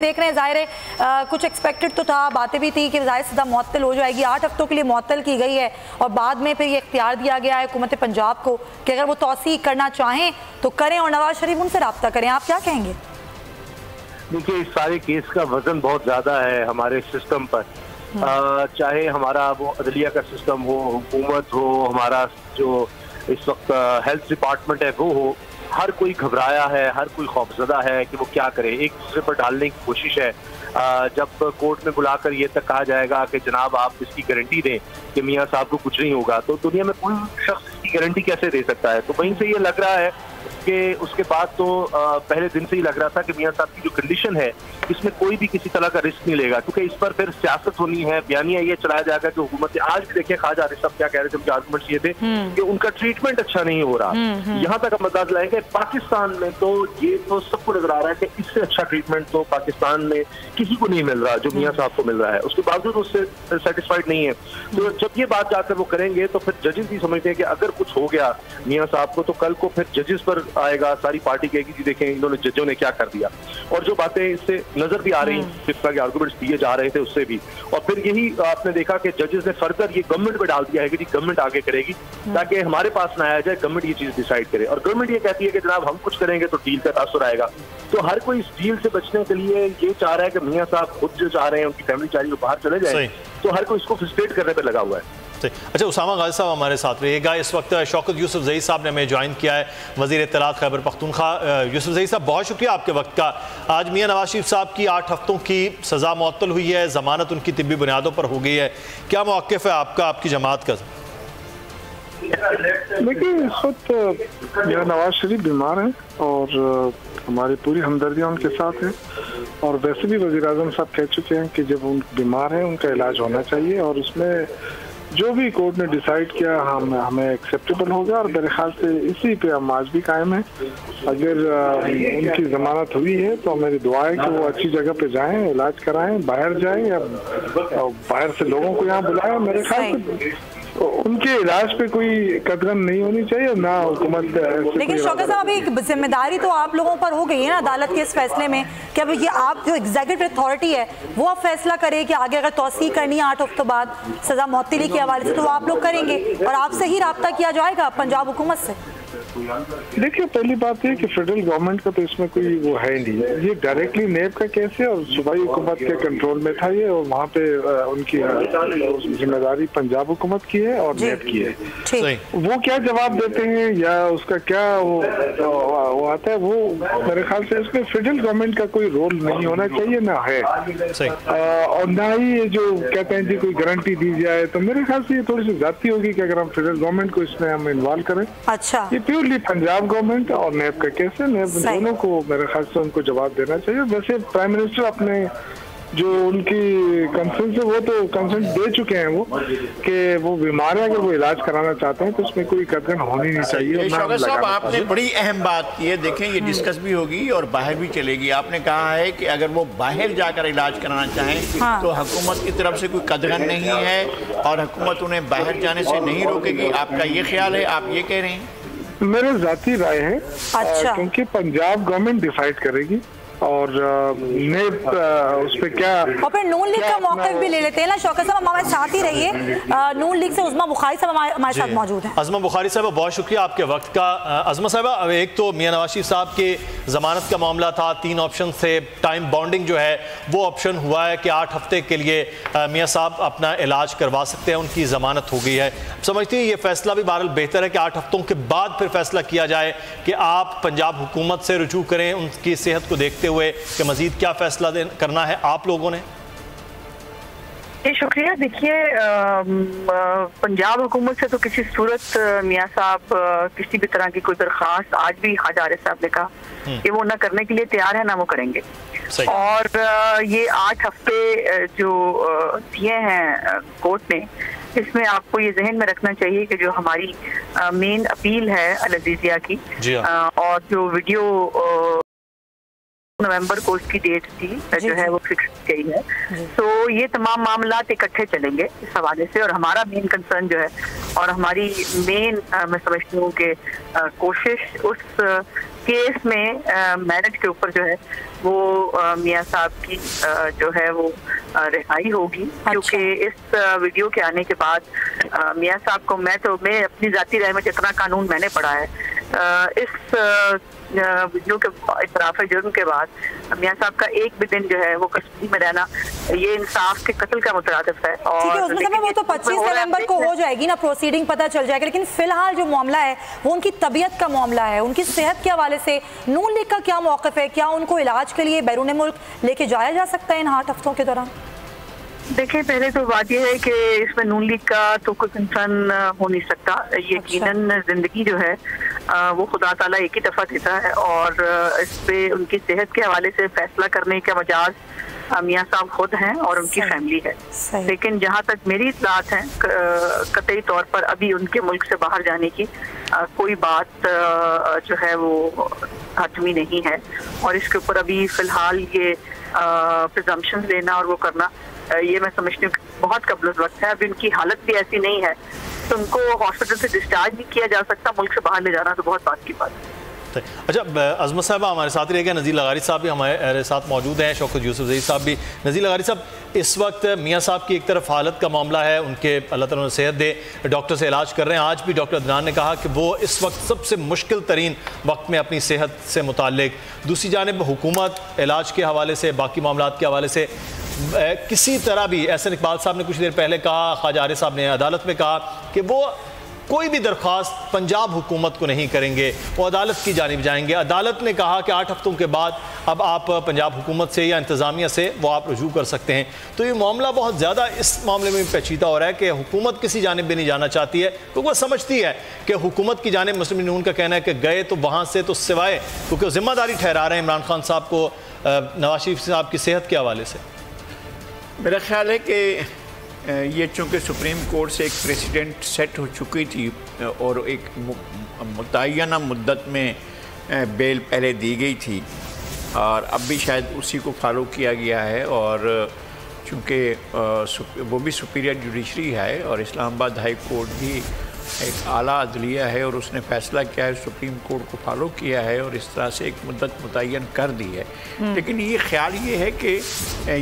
देख रहे हैं, जाहिर है कुछ एक्सपेक्टेड तो था, बातें भी थी कि जाहिर सज़ा मुअत्तल हो जाएगी, 8 हफ्तों के लिए मुअत्तल की गई है और बाद में फिर ये इख्तियार दिया गया है हुकूमत पंजाब को कि अगर वो तौसी करना चाहें तो करें और नवाज शरीफ उनसे रब्ता करें। आप क्या कहेंगे? देखिए, इस सारे केस का वजन बहुत ज़्यादा है हमारे सिस्टम पर, चाहे हमारा वो अदलिया का सिस्टम हो, हुकूमत हो, हमारा जो इस वक्त हेल्थ डिपार्टमेंट है वो हो। हर कोई घबराया है, हर कोई खौफजदा है कि वो क्या करे, एक दूसरे पर डालने की कोशिश है। जब कोर्ट में बुलाकर ये तक कहा जाएगा कि जनाब आप इसकी गारंटी दें कि मियाँ साहब को कुछ नहीं होगा, तो दुनिया में कोई शख्स इसकी गारंटी कैसे दे सकता है? तो वहीं से ये लग रहा है कि उसके बाद तो पहले दिन से ही लग रहा था कि मियाँ साहब की जो कंडीशन है इसमें कोई भी किसी तरह का रिस्क नहीं लेगा, क्योंकि इस पर फिर सियासत होनी है, बयानिया ये चलाया जाएगा कि हुकूमत ने आज भी देखिए ख्वाजा आरिफ साहब क्या कह रहे थे, उनके आर्गुमेंट्स ये थे कि उनका ट्रीटमेंट अच्छा नहीं हो रहा। यहाँ तक हम अंदाज लाएंगे पाकिस्तान में तो ये तो सबको नजर आ रहा है कि इससे अच्छा ट्रीटमेंट तो पाकिस्तान में किसी को नहीं मिल रहा जो मियाँ साहब को मिल रहा है, उसके बावजूद उससे सेटिस्फाइड नहीं है। तो जब ये बात जाकर वो करेंगे तो फिर जजेस भी समझते हैं कि अगर कुछ हो गया मियाँ साहब को तो कल को फिर जजेस पर आएगा, सारी पार्टी कहेगी जी देखें इन्होंने जजों ने क्या कर दिया। और जो बातें इससे नजर भी आ रही जिस तरह के आर्गुमेंट्स दिए जा रहे थे उससे भी, और फिर यही आपने देखा कि जजेस ने फर्दर ये गवर्नमेंट पे डाल दिया है कि जी गवर्नमेंट आगे करेगी ताकि हमारे पास ना आया जाए, गवर्नमेंट ये चीज डिसाइड करे। और गवर्नमेंट ये कहती है कि जनाब हम कुछ करेंगे तो डील का तासुर आएगा। तो हर कोई इस डील से बचने के लिए ये चाह रहा है कि मियाँ साहब खुद जो चाह रहे हैं उनकी फैमिली चाह रही है वो बाहर चले जाए, तो हर कोई इसको फ्रस्ट्रेट करने पर लगा हुआ है। अच्छा, उसामा गाजी साहब हमारे साथ रहिएगा। इस वक्त शौकत यूसुफजई साहब ने हमें ज्वाइन किया है, वज़ीर इत्तलात खैबर पख्तूनख्वा। यूसुफजई साहब बहुत शुक्रिया आपके वक्त का। आज मियाँ नवाज शरीफ साहब की 8 हफ्तों की सज़ा मुअत्तल हुई है, ज़मानत उनकी तिब्बी बुनियादों पर हो गई है, क्या मौक़िफ़ है आपका, आपकी जमात का? देखिए, इस वक्त मियाँ नवाज शरीफ बीमार हैं और हमारी पूरी हमदर्दियाँ उनके साथ हैं, और वैसे भी वज़ीर आज़म साहब कह चुके हैं कि जब उन बीमार हैं उनका इलाज होना चाहिए और उसमें जो भी कोर्ट ने डिसाइड किया हमें एक्सेप्टेबल होगा। और मेरे ख्याल से इसी पे हम आज भी कायम है। अगर उनकी जमानत हुई है तो मेरी दुआ है कि वो अच्छी जगह पे जाएं, इलाज कराएं, बाहर जाएं या बाहर से लोगों को यहाँ बुलाएं। मेरे ख्याल से उनके इलाज पे कोई कदगन नहीं होनी चाहिए ना हुकूमत। लेकिन शौकत साहब, अभी जिम्मेदारी तो आप लोगों पर हो गई है ना अदालत के इस फैसले में कि अब ये आप जो एग्जीक्यूटिव अथॉरिटी है वो अब फैसला करे कि आगे अगर तौसीक करनी है 8 हफ्तों बाद सजा मुअत्तली के हवाले से तो वो आप लोग करेंगे और आपसे ही रब्ता किया जाएगा पंजाब हुकूमत से। देखिए, पहली बात है कि फेडरल गवर्नमेंट का तो इसमें कोई वो है नहीं, ये डायरेक्टली नेब का केस है और सूबाई हुकूमत के कंट्रोल में था ये, और वहाँ पे उनकी जिम्मेदारी पंजाब हुकूमत की है और नेब की है। वो क्या जवाब देते हैं या उसका क्या वो आता है, वो मेरे ख्याल से इसमें फेडरल गवर्नमेंट का कोई रोल नहीं होना चाहिए, ना है। और ना ही ये जो कहते हैं जी कोई गारंटी दी जाए, तो मेरे ख्याल से ये थोड़ी सी ज्यादती होगी कि अगर हम फेडरल गवर्नमेंट को इसमें हम इन्वॉल्व करें। अच्छा, ये प्योरली पंजाब गवर्नमेंट और नेब का केस है, नेब दोनों को मेरे ख्याल से उनको जवाब देना चाहिए। वैसे प्राइम मिनिस्टर अपने जो उनकी कंसर्न है वो तो कंसर्न दे चुके हैं वो कि वो बीमार है, अगर वो इलाज कराना चाहते हैं तो उसमें कोई कदगन होनी नहीं चाहिए। शौकत साहब, आपने बड़ी अहम बात की है, देखें ये डिस्कस भी होगी और बाहर भी चलेगी। आपने कहा है कि अगर वो बाहर जाकर इलाज कराना चाहें तो हुकूमत की तरफ से कोई कदगन नहीं है और हुकूमत उन्हें बाहर जाने से नहीं रोकेगी, आपका ये ख्याल है? आप ये कह रहे हैं? मेरे जाती राय है। अच्छा। क्योंकि पंजाब गवर्नमेंट डिसाइड करेगी और नेब उस पे क्या, और फिर नून लीग का मौक़िफ़ भी ले लेते हैं ना। शौकत साहब हमारे साथ ही रहिए, नून लीग से उज़मा बुखारी साहब हमारे साथ मौजूद हैं। उज़मा बुखारी साहब, बहुत शुक्रिया आपके वक्त का। उज़मा साहब, एक तो मियाँ नवाज शरीफ साहब के ज़मानत का मामला था, 3 ऑप्शन थे, टाइम बॉन्डिंग जो है वो ऑप्शन हुआ है कि 8 हफ्ते के लिए मियाँ साहब अपना इलाज करवा सकते हैं, उनकी ज़मानत हो गई है। समझती है ये फैसला भी बहरहाल बेहतर है कि 8 हफ्तों के बाद फिर फैसला किया जाए कि आप पंजाब हुकूमत से रुजू करें उनकी सेहत को देखते हुए कि मजीद क्या फैसला करना है आप लोगों ने? शुक्रिया। देखिए, पंजाब हुकूमत से तो किसी सूरत मियाँ साहब किसी भी तरह की कोई दरख्वास्त, आज भी ख्वाजा आरिफ साहब ने कहा कि वो ना करने के लिए तैयार है ना वो करेंगे। और ये 8 हफ्ते जो दिए हैं कोर्ट ने, इसमें आपको ये जहन में रखना चाहिए कि जो हमारी मेन अपील है अल-अज़ीज़िया की और जो वीडियो नवंबर को उसकी डेट थी जो है वो फिक्स की गई है, तो ये तमाम मामला इकट्ठे चलेंगे इस हवाले से। और हमारा मेन कंसर्न जो है और हमारी मेन मैं समझती हूँ कि कोशिश उस केस में मेरिट के ऊपर जो है वो मियां साहब की जो है वो रिहाई होगी। क्योंकि इस वीडियो के आने के बाद मियां साहब को मैं अपनी जाती राय में जितना कानून मैंने पढ़ा है, इस वीडियो के इतराफ़ जुर्म के बाद मियां साहब का एक भी दिन जो है वो कस्टडी में रहना, ये इंसाफ के कत्ल का मुतरादिफ है। और उसमें समय वो तो 25 नवंबर को हो जाएगी ना, प्रोसीडिंग पता चल जाएगा। लेकिन फिलहाल जो मामला है वो उनकी तबीयत का मामला है, उनकी सेहत के हवाले से नून लीग का क्या मौक़िफ़ है? क्या उनको इलाज के लिए बैरून मुल्क लेके जाया जा सकता है इन 8 हफ्तों के दौरान? देखिए, पहले तो बात यह है कि इसमें नून लीग का तो कोई कंसर्न हो नहीं सकता। यकीनन जिंदगी जो है वो खुदा ताला एक ही दफा देता है और इस पे उनकी सेहत के हवाले से फैसला करने का मजाज मियां साहब खुद हैं और उनकी फैमिली है। लेकिन जहां तक मेरी इत्तलात है, कतई तौर पर अभी उनके मुल्क से बाहर जाने की कोई बात जो है वो हतमी नहीं है। और इसके ऊपर अभी फिलहाल ये प्रिजम्पशन लेना और वो करना, ये मैं समझती हूँ बहुत कबल वक्त है। अभी उनकी हालत भी ऐसी नहीं है तो उनको हॉस्पिटल से डिस्चार्ज नहीं किया जा सकता, मुल्क से बाहर ले जाना तो बहुत बात की बात है। अच्छा, अज़मत साहबा हमारे साथ रह गए, नज़ीर लगारी साहब भी हमारे साथ मौजूद हैं, शौकत यूसुफ ज़ई साहब भी। नज़ीर लगारी साहब, इस वक्त मियां साहब की एक तरफ हालत का मामला है, उनके अल्लाह ताला उन्हें सेहत दे, डॉक्टर से इलाज कर रहे हैं। आज भी डॉक्टर अदनान ने कहा कि वो इस वक्त सबसे मुश्किल तरीन वक्त में अपनी सेहत से मुताल्लिक, दूसरी जानिब हुकूमत इलाज के हवाले से, बाकी मामलात के हवाले से किसी तरह भी, एहसन इकबाल साहब ने कुछ देर पहले कहा, ख्वाजा आरिफ साहब ने अदालत में कहा कि वो कोई भी दरख्वास्त पंजाब हुकूमत को नहीं करेंगे, वो अदालत की जानिब जाएंगे। अदालत ने कहा कि 8 हफ्तों के बाद अब आप पंजाब हुकूमत से या इंतज़ामिया से वो आप रजू कर सकते हैं। तो ये मामला बहुत ज़्यादा इस मामले में पेचीदा हो रहा है कि हुकूमत किसी जानिब भी नहीं जाना चाहती है, क्योंकि वो समझती है कि हुकूमत की जानिब मुस्लिम लीग नून का कहना है कि गए तो वहाँ से तो सिवाय, क्योंकि वो जिम्मेदारी ठहरा रहे हैं इमरान खान साहब को नवाज शरीफ साहब की सेहत के हवाले से। मेरा ख्याल है कि ये चूँकि सुप्रीम कोर्ट से एक प्रेसिडेंट सेट हो चुकी थी और एक मुतय्यना मुद्दत में बेल पहले दी गई थी और अब भी शायद उसी को फॉलो किया गया है। और चूँकि वो भी सुपीरियर जुडिशरी है और इस्लामाबाद हाई कोर्ट भी एक आला अदलिया है और उसने फ़ैसला किया है, सुप्रीम कोर्ट को फॉलो किया है और इस तरह से एक मुद्दत मुतय्यन कर दी है। लेकिन ये ख्याल ये है कि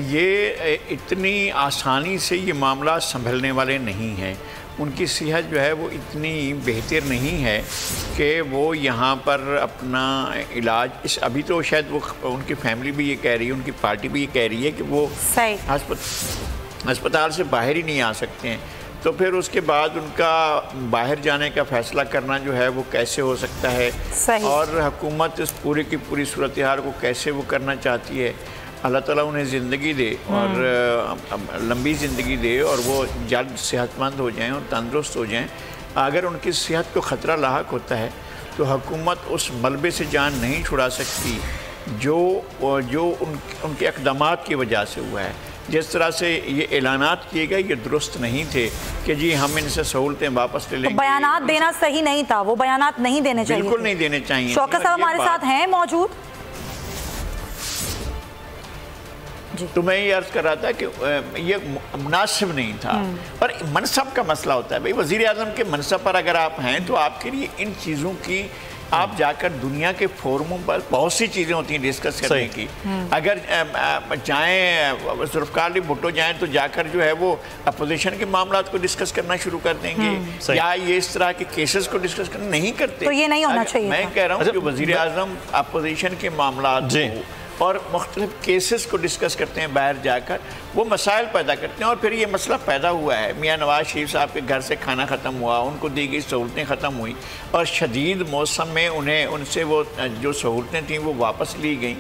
ये इतनी आसानी से ये मामला संभलने वाले नहीं हैं। उनकी सेहत जो है वो इतनी बेहतर नहीं है कि वो यहाँ पर अपना इलाज अभी तो शायद वो उनकी फैमिली भी ये कह रही है, उनकी पार्टी भी ये कह रही है कि वो अस्पताल से बाहर ही नहीं आ सकते हैं। तो फिर उसके बाद उनका बाहर जाने का फ़ैसला करना जो है वो कैसे हो सकता है और हुकूमत इस पूरी की पूरी सूरत हाल को कैसे वो करना चाहती है। अल्लाह ताला उन्हें ज़िंदगी दे और लंबी ज़िंदगी दे और वो जल्द सेहतमंद हो जाएं और तंदुरुस्त हो जाएं। अगर उनकी सेहत को ख़तरा लाहक होता है तो हुकूमत उस मलबे से जान नहीं छुड़ा सकती जो उनके इक़दामात की वजह से हुआ है। जिस तरह से ये ऐलानात किए गए ये दुरुस्त नहीं थे कि जी हम इनसे सहूलतें वापस ले लेंगे। तो बयानात देना सही नहीं था, वो बयानात नहीं देने चाहिए, बिल्कुल नहीं देने चाहिए। शौकत साहब हमारे साथ हैं मौजूद। तो मैं ये अर्ज़ कर रहा था कि ये मुनासिब नहीं था। पर मनसब का मसला होता है भाई, वज़ीर आज़म के मनसब पर अगर आप हैं तो आपके लिए इन चीज़ों की आप जाकर दुनिया के फोरमों पर बहुत सी चीज़ें होती हैं डिस्कस करने की। अगर जाएँ जुल्फ़िकार अली भुट्टो जाएँ तो जाकर जो है वो अपोजिशन के मामला को डिस्कस करना शुरू कर देंगे या ये इस तरह के केसेस को डिस्कस करना नहीं करते। तो ये नहीं होना चाहिए। मैं कह रहा हूँ कि वज़ीर आज़म अपोजिशन के मामला और मुख्तलिफ केसेस को डिस्कस करते हैं बाहर जाकर, वो मसाइल पैदा करते हैं। और फिर ये मसला पैदा हुआ है, मियाँ नवाज शरीफ साहब के घर से खाना ख़त्म हुआ, उनको दी गई सहूलतें ख़त्म हुई और शदीद मौसम में उनसे वो जो सहूलतें थीं वो वापस ली गई,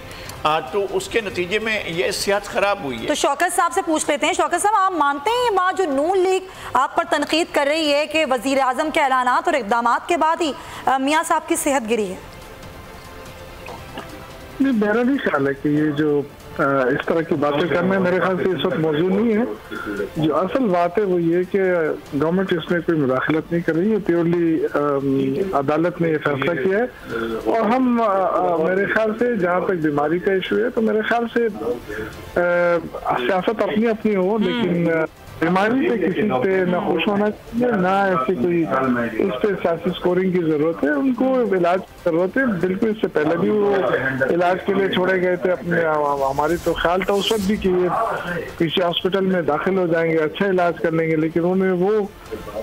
तो उसके नतीजे में ये सेहत ख़राब हुई है। तो शौकत साहब से पूछ लेते हैं। शौकत साहब, आप मानते हैं ये बात जो नून लीग आप पर तनकीद कर रही है कि वज़ीर आज़म के ऐलानात और इक़दामात के बाद ही मियाँ साहब की सेहत गिरी है? नहीं, मेरा नहीं ख्याल है कि ये जो इस तरह की बातें करना मेरे ख्याल से इस वक्त मौजूद नहीं है। जो असल बात है वो ये कि गवर्नमेंट इसमें कोई मुदाखलत नहीं कर रही है, प्योरली अदालत ने ये फैसला किया है। और हम मेरे ख्याल से जहाँ तक बीमारी का इशू है तो मेरे ख्याल से सियासत अपनी अपनी हो, लेकिन बीमारी पे किसी पे ना खुश होना चाहिए, ना ऐसी कोई इस पे सियासी स्कोरिंग की जरूरत है। उनको इलाज की जरूरत है। बिल्कुल इससे पहले भी वो इलाज के लिए छोड़े गए थे अपने। हमारी तो ख्याल था उस वक्त भी कि ये किसी हॉस्पिटल में दाखिल हो जाएंगे, अच्छा इलाज कर लेंगे, लेकिन उन्होंने वो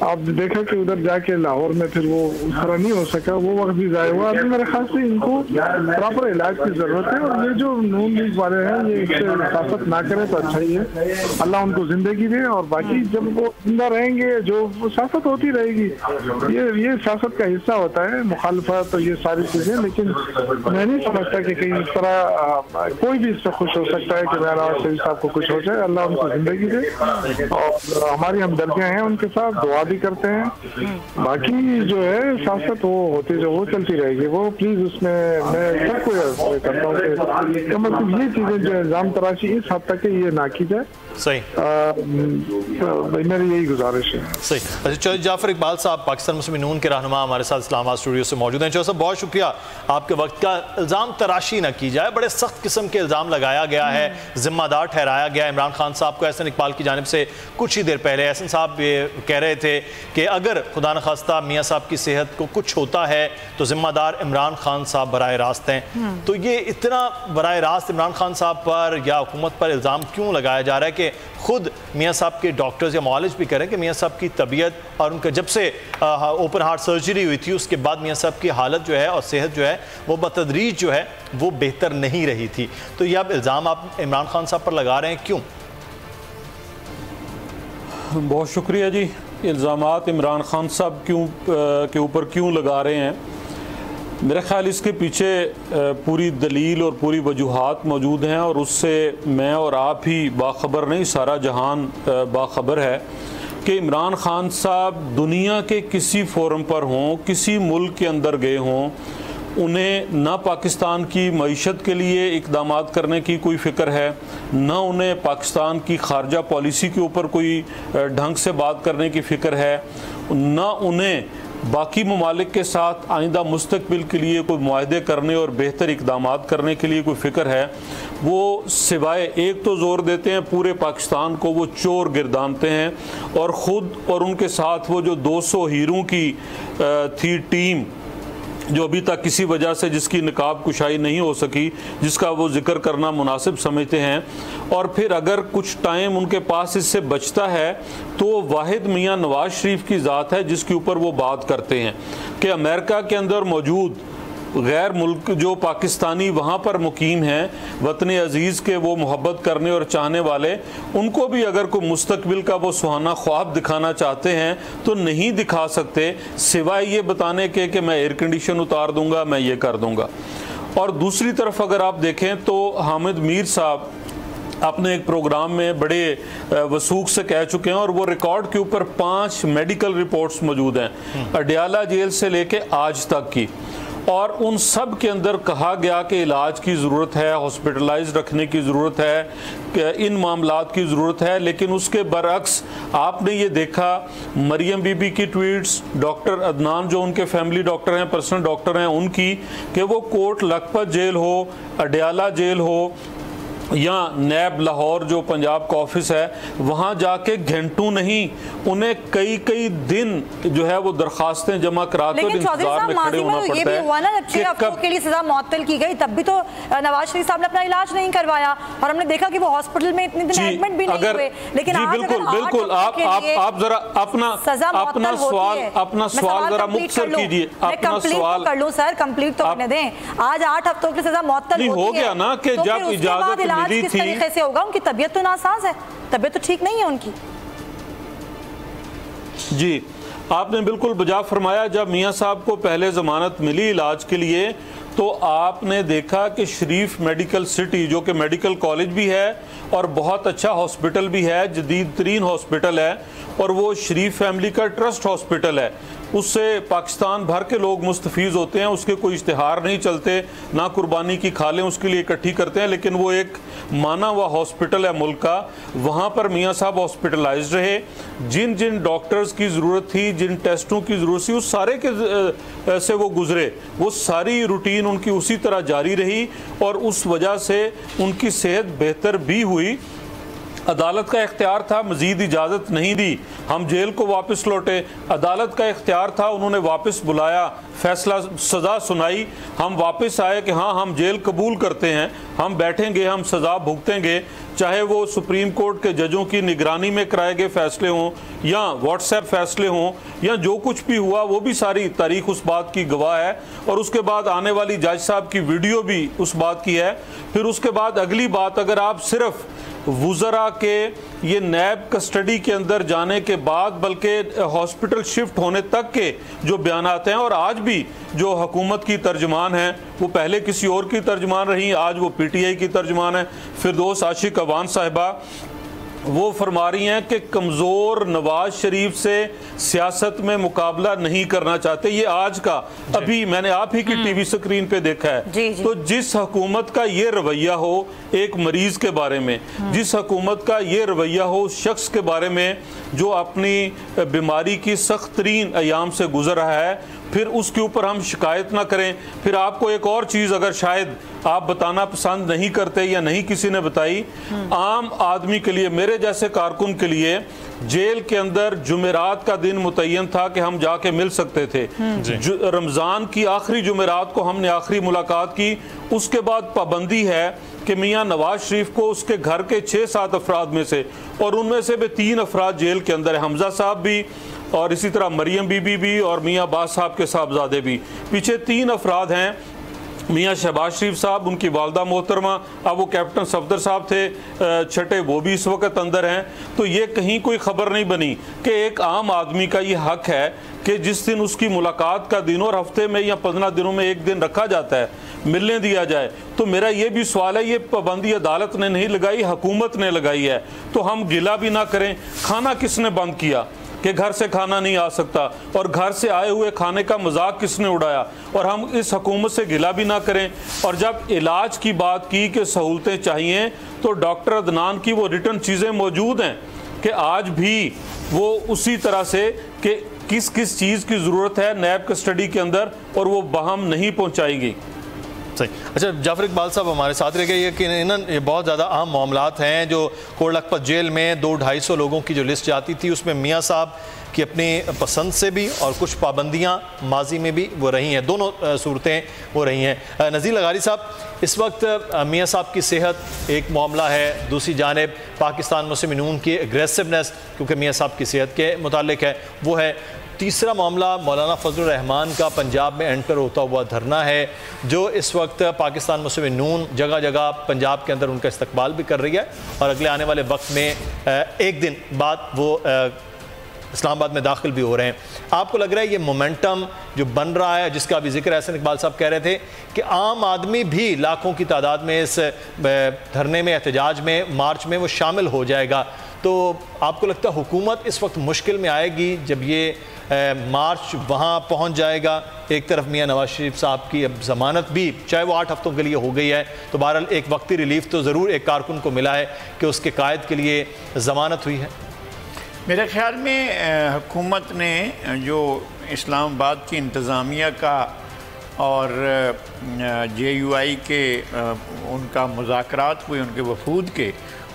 आप देखा कि उधर जाके लाहौर में फिर वो उस तरह नहीं हो सका, वो वक्त भी जाया हुआ। अभी मेरे ख्याल से इनको प्रॉपर इलाज की जरूरत है। और ये जो नून लीग वाले हैं ये इससे सियासत ना करें तो अच्छा ही है। अल्लाह उनको जिंदगी दे। और बाकी जब वो जिंदा रहेंगे जो वो सियासत होती रहेगी। ये सियासत का हिस्सा होता है, मुखालफत तो ये सारी चीजें। लेकिन मैं नहीं समझता कि कहीं इस तरह कोई भी इससे खुश हो सकता है कि मेरा नवाज शरीफ साहब को कुछ हो जाए। अल्लाह उनको जिंदगी दे और हमारी हमदर्दियां हैं उनके साथ, दुआ भी करते हैं। बाकी जो है सियासत वो होती जो वो चलती रहेगी। वो प्लीज उसमें मैं सबको करता हूँ कि मतलब ये चीजें जो इल्जाम तराशी इस हद तक ये ना की जाए। सही, मेरी यही गुजारिश है। सही। अच्छा, जाफर इकबाल साहब पाकिस्तान मुस्लिम नून के रहनुमा हमारे साथ इस्लामाबाद स्टूडियो से मौजूद हैं। चौधरी साहब बहुत शुक्रिया आपके वक्त का। इल्ज़ाम तराशी न की जाए, बड़े सख्त किस्म के इल्ज़ाम लगाया गया है, जिम्मेदार ठहराया गया इमरान खान साहब को। एहसन इकबाल की जानिब से कुछ ही देर पहले एहसन साहब ये कह रहे थे कि अगर खुदा न खास्ता मियाँ साहब की सेहत को कुछ होता है तो जिम्मेदार इमरान खान साहब बराह रास्त हैं। तो ये इतना बराह रास्त इमरान खान साहब पर या हुकूमत पर इल्ज़ाम क्यों लगाया जा रहा है कि खुद मियाँ साहब के डॉक्टर्स या मुआलिज भी करें कि मियाँ साहब की तबीयत और उनका जब से ओपन हार्ट सर्जरी हुई थी उसके बाद मियाँ साहब की हालत जो है और सेहत जो है वो बतदरीज जो है वो बेहतर नहीं रही थी। तो ये अब इल्ज़ाम आप इमरान खान साहब पर लगा रहे हैं, क्यों? बहुत शुक्रिया जी। इल्ज़ामात इमरान खान साहब के ऊपर क्यों लगा रहे हैं? मेरा ख्याल इसके पीछे पूरी दलील और पूरी वजूहात मौजूद हैं और उससे मैं और आप ही बाखबर नहीं, सारा जहान बाखबर है कि इमरान खान साहब दुनिया के किसी फोरम पर हों, किसी मुल्क के अंदर गए हों, उन्हें ना पाकिस्तान की मईशत के लिए इक़दाम करने की कोई फ़िक्र है, ना उन्हें पाकिस्तान की खारजा पॉलिसी के ऊपर कोई ढंग से बात करने की फ़िक्र है, ना उन्हें बाकी ममालिक के साथ आइंदा मुस्तकबिल के लिए कोई मुआहदे करने और बेहतर इक़दाम करने के लिए कोई फ़िक्र है। वो सिवाय एक तो ज़ोर देते हैं पूरे पाकिस्तान को वो चोर गिरदानते हैं और ख़ुद और उनके साथ वो जो 200 हीरों की थी टीम जो अभी तक किसी वजह से जिसकी निकाब कुशाई नहीं हो सकी, जिसका वो जिक्र करना मुनासिब समझते हैं। और फिर अगर कुछ टाइम उनके पास इससे बचता है तो वाहिद मियाँ नवाज शरीफ की ज़ात है जिसके ऊपर वो बात करते हैं कि अमेरिका के अंदर मौजूद गैर मुल्क जो पाकिस्तानी वहाँ पर मुकीम हैं, वतन अज़ीज़ के वो मोहब्बत करने और चाहने वाले, उनको भी अगर कोई मुस्तकबिल का वो सुहाना ख्वाब दिखाना चाहते हैं तो नहीं दिखा सकते सिवाय ये बताने के कि मैं एयर कंडीशन उतार दूंगा, मैं ये कर दूंगा। और दूसरी तरफ अगर आप देखें तो हामिद मीर साहब अपने एक प्रोग्राम में बड़े वसूख से कह चुके हैं और वो रिकॉर्ड के ऊपर 5 मेडिकल रिपोर्ट्स मौजूद हैं अडियाला जेल से लेके आज तक की, और उन सब के अंदर कहा गया कि इलाज की ज़रूरत है, हॉस्पिटलाइज रखने की ज़रूरत है, कि इन मामलात की ज़रूरत है। लेकिन उसके बरअक्स आपने ये देखा मरियम बीबी की ट्वीट्स, डॉक्टर अदनान जो उनके फैमिली डॉक्टर हैं, पर्सनल डॉक्टर हैं, उनकी कि वो कोट लखपत जेल हो, अडियाला जेल हो या नैब लाहौर जो पंजाब का ऑफिस है, वहाँ जाके घंटों नहीं उन्हें कई दिन जो है वो दरखास्तें जमा कराते और इंतजार में खड़े होना पड़ता है। जब 6 हफ्तों के लिए सजा मुअत्तल की गई तब भी तो नवाज शरीफ साहब ने अपना इलाज नहीं करवाया और हमने देखा कि वो हॉस्पिटल में इतने दिन एडमिट भी नहीं हुए। लेकिन आज बिल्कुल आप जरा अपना सवाल जरा मुख्तर कीजिए, अपना सवाल कर लूं सर, कंप्लीट तो करने दें। आज 8 हफ्तों की सजा मुअत्तल हो गया ना कि जब इजाजत मिली किस तरीके से होगा? उनकी तबीयत तो नासाज है, तबीयत तो ठीक नहीं है उनकी। जी आपने बिल्कुल बजा फरमाया। जब मियाँ साहब को पहले ज़मानत मिली इलाज के लिए तो आपने देखा कि शरीफ मेडिकल सिटी जो कि मेडिकल कॉलेज भी है और बहुत अच्छा हॉस्पिटल भी है, जदीद तरीन हॉस्पिटल है और वो शरीफ फैमिली का ट्रस्ट हॉस्पिटल है, उससे पाकिस्तान भर के लोग मुस्तफीज़ होते हैं। उसके कोई इश्तिहार नहीं चलते, ना कुर्बानी की खालें उसके लिए इकट्ठी करते हैं, लेकिन वो एक माना हुआ हॉस्पिटल है मुल्क का। वहाँ पर मियाँ साहब हॉस्पिटलाइज रहे, जिन जिन डॉक्टर्स की ज़रूरत थी, जिन टेस्टों की ज़रूरत थी, उस सारे के से वो गुजरे, वो सारी रूटीन उनकी उसी तरह जारी रही और उस वजह से उनकी सेहत बेहतर भी हुई। अदालत का इख्तियार था, मजीद इजाज़त नहीं दी, हम जेल को वापस लौटे। अदालत का इख्तियार था, उन्होंने वापस बुलाया, फैसला सज़ा सुनाई, हम वापस आए कि हाँ हम जेल कबूल करते हैं, हम बैठेंगे, हम सज़ा भुगतेंगे, चाहे वो सुप्रीम कोर्ट के जजों की निगरानी में कराए गए फैसले हों या व्हाट्सएप फैसले हों या जो कुछ भी हुआ, वो भी सारी तारीख उस बात की गवाह है। और उसके बाद आने वाली जज साहब की वीडियो भी उस बात की है। फिर उसके बाद अगली बात, अगर आप सिर्फ वुज़रा के ये नैब कस्टडी के अंदर जाने के बाद बल्कि हॉस्पिटल शिफ्ट होने तक के जो बयानात हैं, और आज भी जो हुकूमत की तर्जमान हैं वो पहले किसी और की तर्जमान रही, आज वो PTI की तर्जमान है, फिरदौस आशिक अवान साहिबा, वो फरमा रही हैं कि कमज़ोर नवाज शरीफ से सियासत में मुकाबला नहीं करना चाहते। ये आज का अभी मैंने आप ही की टीवी स्क्रीन पे देखा है। जी। तो जिस हुकूमत का ये रवैया हो एक मरीज के बारे में, जिस हुकूमत का ये रवैया हो उस शख्स के बारे में जो अपनी बीमारी की सख्त तरीन अयाम से गुजर रहा है, फिर उसके ऊपर हम शिकायत ना करें। फिर आपको एक और चीज़ अगर शायद आप बताना पसंद नहीं करते या नहीं किसी ने बताई, आम आदमी के लिए, मेरे जैसे कारकुन के लिए जेल के अंदर जुमेरात का दिन मुतय्यन था कि हम जाके मिल सकते थे। रमज़ान की आखिरी जुमेरात को हमने आखिरी मुलाकात की, उसके बाद पाबंदी है कि मियाँ नवाज शरीफ को उसके घर के 6-7 अफराद में से, और उनमें से भी 3 अफराद जेल के अंदर है, हमजा साहब भी और इसी तरह मरियम बीबी भी और मियाँ अब्बास साहब के साहबजादे भी। पीछे 3 अफराद हैं, मियाँ शहबाज शरीफ साहब, उनकी वालदा मोहतरमा, अब वो कैप्टन सफदर साहब थे छठे, वो भी इस वक्त अंदर हैं। तो ये कहीं कोई ख़बर नहीं बनी कि एक आम आदमी का ये हक है कि जिस दिन उसकी मुलाकात का दिन और हफ्ते में या 15 दिनों में एक दिन रखा जाता है, मिलने दिया जाए। तो मेरा ये भी सवाल है, ये पाबंदी अदालत ने नहीं लगाई, हुकूमत ने लगाई है, तो हम गिला भी ना करें। खाना किसने बंद किया कि घर से खाना नहीं आ सकता, और घर से आए हुए खाने का मजाक किसने उड़ाया, और हम इस हुकूमत से गिला भी ना करें। और जब इलाज की बात की कि सहूलतें चाहिए, तो डॉक्टर अदनान की वो रिटर्न चीज़ें मौजूद हैं कि आज भी वो उसी तरह से कि किस किस चीज़ की ज़रूरत है नैब कस्टडी के अंदर, और वो बहम नहीं पहुँचाएंगी। सही। अच्छा, जाफर इकबाल साहब हमारे साथ रह गए कि ये बहुत ज़्यादा अहम मामलात हैं जो कोट लखपत जेल में 200-250 लोगों की जो लिस्ट जाती थी, उसमें मियाँ साहब की अपनी पसंद से भी और कुछ पाबंदियाँ माजी में भी वो रही हैं, दोनों सूरतें वो रही हैं। नज़ीर लगारी साहब, इस वक्त मियाँ साहब की सेहत एक मामला है, दूसरी जानिब पाकिस्तान मुस्लिम नून की एग्रेसिवनेस क्योंकि मियाँ साहब की सेहत के मुतालिक है वो है, तीसरा मामला मौलाना फजलुर रहमान का पंजाब में एंटर होता हुआ धरना है जो इस वक्त पाकिस्तान मुस्लिम नून जगह जगह पंजाब के अंदर उनका इस्तकबाल भी कर रही है, और अगले आने वाले वक्त में एक दिन बाद वो इस्लामाबाद में दाखिल भी हो रहे हैं। आपको लग रहा है ये मोमेंटम जो बन रहा है, जिसका अभी जिक्र एहसन इकबाल साहब कह रहे थे कि आम आदमी भी लाखों की तादाद में इस धरने में, एहतजाज में, मार्च में वो शामिल हो जाएगा, तो आपको लगता है हुकूमत इस वक्त मुश्किल में आएगी जब ये मार्च वहाँ पहुँच जाएगा? एक तरफ मियाँ नवाज शरीफ साहब की अब ज़मानत भी चाहे वो 8 हफ्तों के लिए हो गई है, तो बहरहाल एक वक्ती रिलीफ तो ज़रूर एक कारकुन को मिला है कि उसके कायद के लिए ज़मानत हुई है। मेरे ख्याल में हुकूमत ने जो इस्लामाबाद की इंतज़ामिया का और JUI के उनका मुज़ाकरात हुए उनके वफूद के,